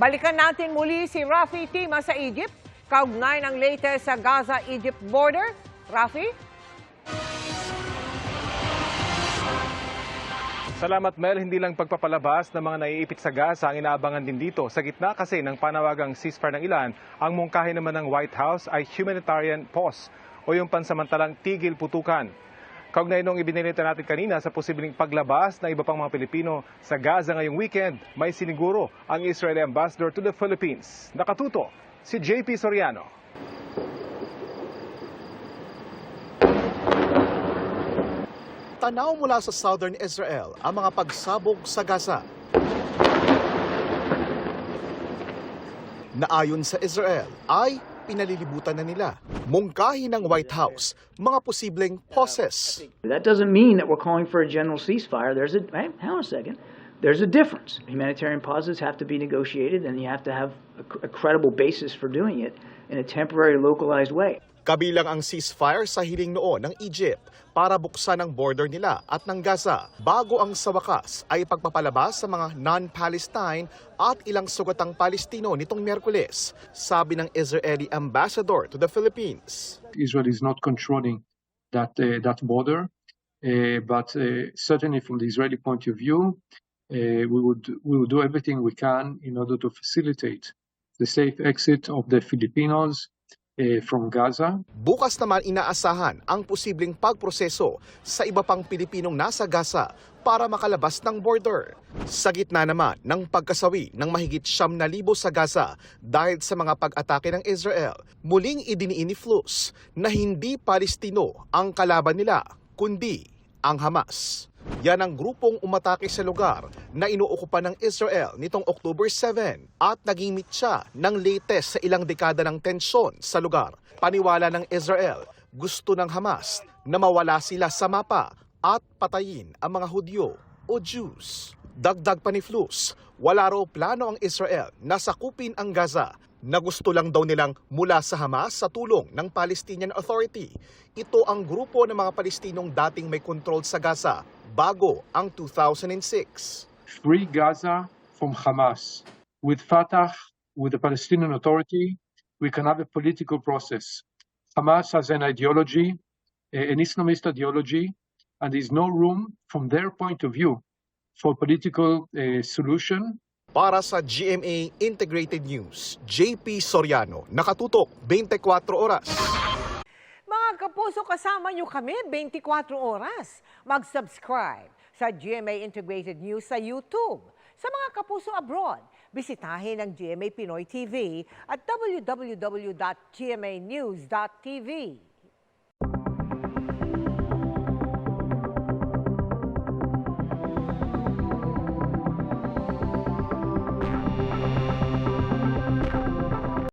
Balikan natin muli si Rafi Tima sa Egypt, kaugnay ng latest sa Gaza-Egypt border. Rafi? Salamat, Mel. Hindi lang pagpapalabas ng mga naiipit sa Gaza ang inaabangan din dito. Sa gitna kasi ng panawagang ceasefire ng ilan, ang mungkahi naman ng White House ay humanitarian pause o yung pansamantalang tigil putukan. Kaugnay nung ibinilita natin kanina sa posibleng paglabas ng iba pang mga Pilipino sa Gaza ngayong weekend, may siniguro ang Israeli Ambassador to the Philippines. Nakatuto si JP Soriano. Tanaw mula sa southern Israel ang mga pagsabog sa Gaza. Na ayon sa Israel ay pinalilibutan na nila. Mungkahi ng White House, mga posibleng pauses. That doesn't mean that we're calling for a general ceasefire. Hang on a second. There's a difference. Humanitarian pauses have to be negotiated and you have to have a credible basis for doing it in a temporary, localized way. Kabilang ang ceasefire sa hiling noon ng Egypt para buksan ang border nila at ng Gaza bago ang sa wakas ay pagpapalabas sa mga non-Palestine at ilang sugatang Palestino nitong Miyerkules, sabi ng Israeli Ambassador to the Philippines. Israel is not controlling that border, but certainly from the Israeli point of view, we would do everything we can in order to facilitate the safe exit of the Filipinos from Gaza. Bukas naman inaasahan ang posibleng pagproseso sa iba pang Pilipinong nasa Gaza para makalabas ng border. Sa gitna naman ng pagkasawi ng mahigit 9,000 sa Gaza dahil sa mga pag-atake ng Israel, muling idiniin ni Flus na hindi Palestino ang kalaban nila, kundi ang Hamas. Yan ang grupong umatake sa lugar na inuokupan ng Israel nitong October 7 at naging mitya ng latest sa ilang dekada ng tensyon sa lugar. Paniwala ng Israel, gusto ng Hamas na mawala sila sa mapa at patayin ang mga Hudyo o Jews. Dagdag pa ni Flus, wala raw plano ang Israel na sakupin ang Gaza na gusto lang daw nilang mula sa Hamas sa tulong ng Palestinian Authority. Ito ang grupo ng mga Palestinong dating may control sa Gaza bago ang 2006. Free Gaza from Hamas. With Fatah, with the Palestinian Authority, we can have a political process. Hamas has an ideology, an Islamist ideology, and there is no room from their point of view for political solution. Para sa GMA Integrated News, JP Soriano, nakatutok 24 oras. Mga kapuso, kasama nyo kami 24 oras. Mag-subscribe sa GMA Integrated News sa YouTube. Sa mga kapuso abroad, bisitahin ang GMA Pinoy TV at www.gmanews.tv.